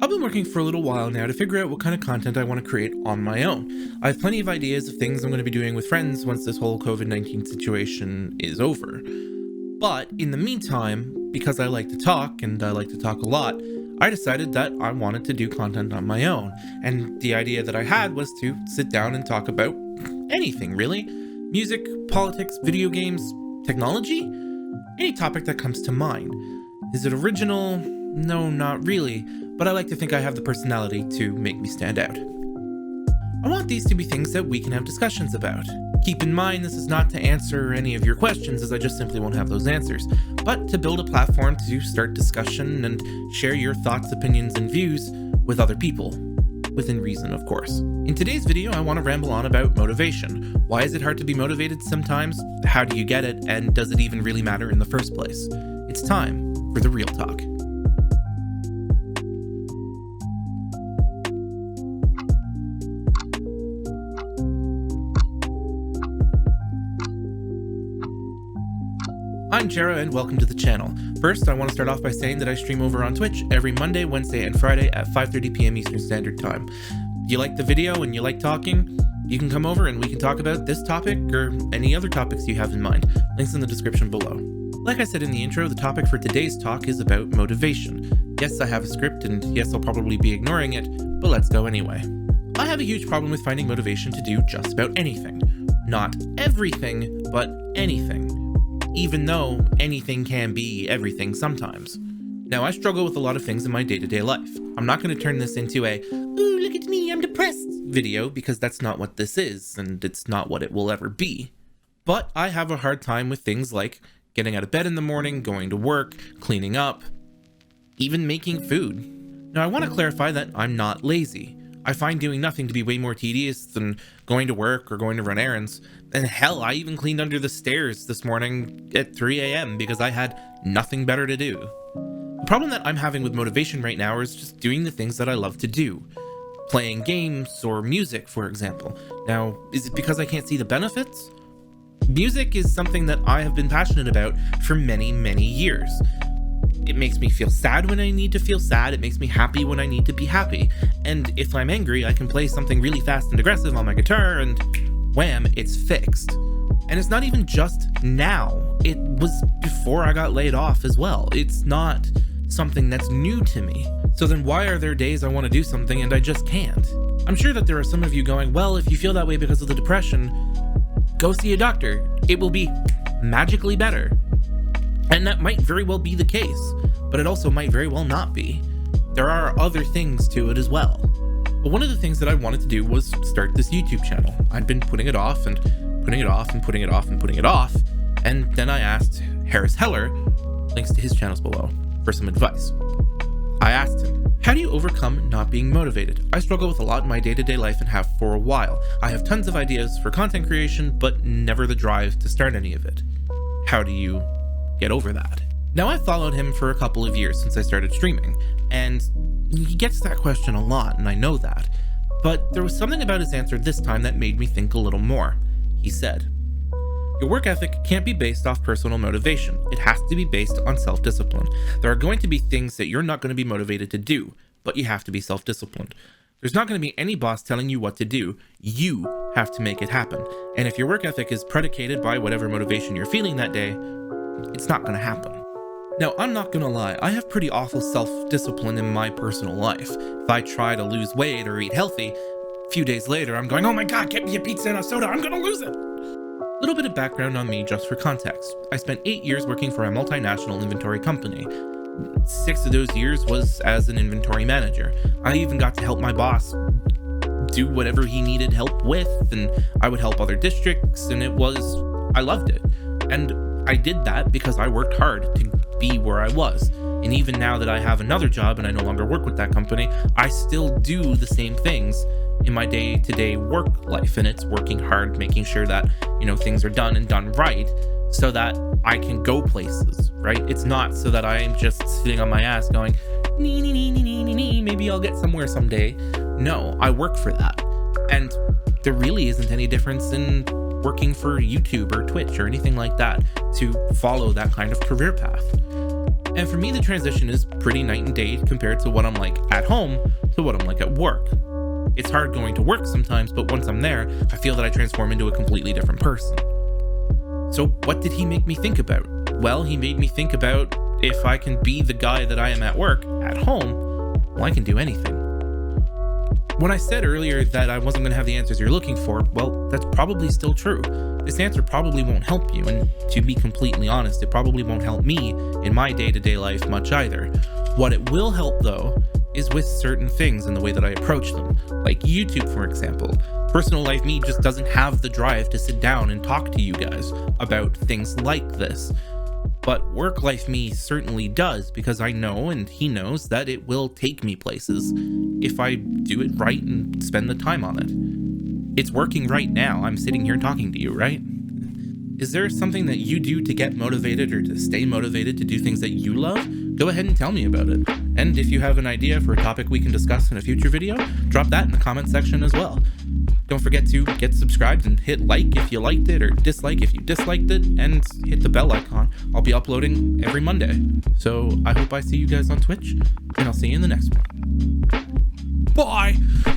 I've been working for a little while now to figure out what kind of content I want to create on my own. I have plenty of ideas of things I'm going to be doing with friends once this whole COVID-19 situation is over. But in the meantime, because I like to talk, and I like to talk a lot, I decided that I wanted to do content on my own. And the idea that I had was to sit down and talk about anything, really. Music, politics, video games, technology? Any topic that comes to mind. Is it original? No, not really. But I like to think I have the personality to make me stand out. I want these to be things that we can have discussions about. Keep in mind, this is not to answer any of your questions, as I just simply won't have those answers, but to build a platform to start discussion and share your thoughts, opinions, and views with other people. Within reason, of course. In today's video, I want to ramble on about motivation. Why is it hard to be motivated sometimes? How do you get it? And does it even really matter in the first place? It's time for the real talk. I'm Jera and welcome to the channel. First, I want to start off by saying that I stream over on Twitch every Monday, Wednesday, and Friday at 5:30 p.m. Eastern Standard Time. You like the video and you like talking? You can come over and we can talk about this topic or any other topics you have in mind. Links in the description below. Like I said in the intro, the topic for today's talk is about motivation. Yes, I have a script and yes, I'll probably be ignoring it, but let's go anyway. I have a huge problem with finding motivation to do just about anything. Not everything, but anything. Even though anything can be everything sometimes. Now, I struggle with a lot of things in my day-to-day life. I'm not going to turn this into a, ooh, look at me, I'm depressed video, because that's not what this is, and it's not what it will ever be. But I have a hard time with things like getting out of bed in the morning, going to work, cleaning up, even making food. Now, I want to clarify that I'm not lazy. I find doing nothing to be way more tedious than going to work or going to run errands. And hell, I even cleaned under the stairs this morning at 3 a.m. because I had nothing better to do. The problem that I'm having with motivation right now is just doing the things that I love to do. Playing games or music, for example. Now, is it because I can't see the benefits? Music is something that I have been passionate about for many, many years. It makes me feel sad when I need to feel sad. It makes me happy when I need to be happy. And if I'm angry, I can play something really fast and aggressive on my guitar and wham, it's fixed. And it's not even just now. It was before I got laid off as well. It's not something that's new to me. So then why are there days I want to do something and I just can't? I'm sure that there are some of you going, well, if you feel that way because of the depression, go see a doctor. It will be magically better. And that might very well be the case, but it also might very well not be. There are other things to it as well. But one of the things that I wanted to do was start this YouTube channel. I'd been putting it off and putting it off and putting it off and putting it off. And then I asked Harris Heller, links to his channels below, for some advice. I asked him, how do you overcome not being motivated? I struggle with a lot in my day-to-day life and have for a while. I have tons of ideas for content creation, but never the drive to start any of it. How do you get over that? Now, I've followed him for a couple of years since I started streaming, and he gets that question a lot, and I know that. But there was something about his answer this time that made me think a little more. He said, your work ethic can't be based off personal motivation. It has to be based on self-discipline. There are going to be things that you're not going to be motivated to do, but you have to be self-disciplined. There's not going to be any boss telling you what to do. You have to make it happen. And if your work ethic is predicated by whatever motivation you're feeling that day, it's not going to happen. Now, I'm not going to lie, I have pretty awful self-discipline in my personal life. If I try to lose weight or eat healthy, a few days later I'm going, oh my god, get me a pizza and a soda, I'm going to lose it! A little bit of background on me just for context. I spent 8 years working for a multinational inventory company. 6 of those years was as an inventory manager. I even got to help my boss do whatever he needed help with, and I would help other districts, and I loved it. And I did that because I worked hard to be where I was. And even now that I have another job and I no longer work with that company, I still do the same things in my day-to-day work life. And it's working hard, making sure that, things are done and done right so that I can go places, right? It's not so that I'm just sitting on my ass going, maybe I'll get somewhere someday. No, I work for that. And there really isn't any difference in working for YouTube or Twitch or anything like that to follow that kind of career path. And for me, the transition is pretty night and day compared to what I'm like at home to what I'm like at work. It's hard going to work sometimes, but once I'm there, I feel that I transform into a completely different person. So what did he make me think about? Well, he made me think about if I can be the guy that I am at work, at home, well, I can do anything. When I said earlier that I wasn't going to have the answers you're looking for, well, that's probably still true. This answer probably won't help you, and to be completely honest, it probably won't help me in my day-to-day life much either. What it will help, though, is with certain things in the way that I approach them, like YouTube, for example. Personal life me just doesn't have the drive to sit down and talk to you guys about things like this. But work life me certainly does, because I know, and he knows, that it will take me places if I do it right and spend the time on it. It's working right now. I'm sitting here talking to you, right? Is there something that you do to get motivated or to stay motivated to do things that you love? Go ahead and tell me about it. And if you have an idea for a topic we can discuss in a future video, drop that in the comment section as well. Don't forget to get subscribed and hit like if you liked it, or dislike if you disliked it, and hit the bell icon. I'll be uploading every Monday. So I hope I see you guys on Twitch, and I'll see you in the next one. Bye!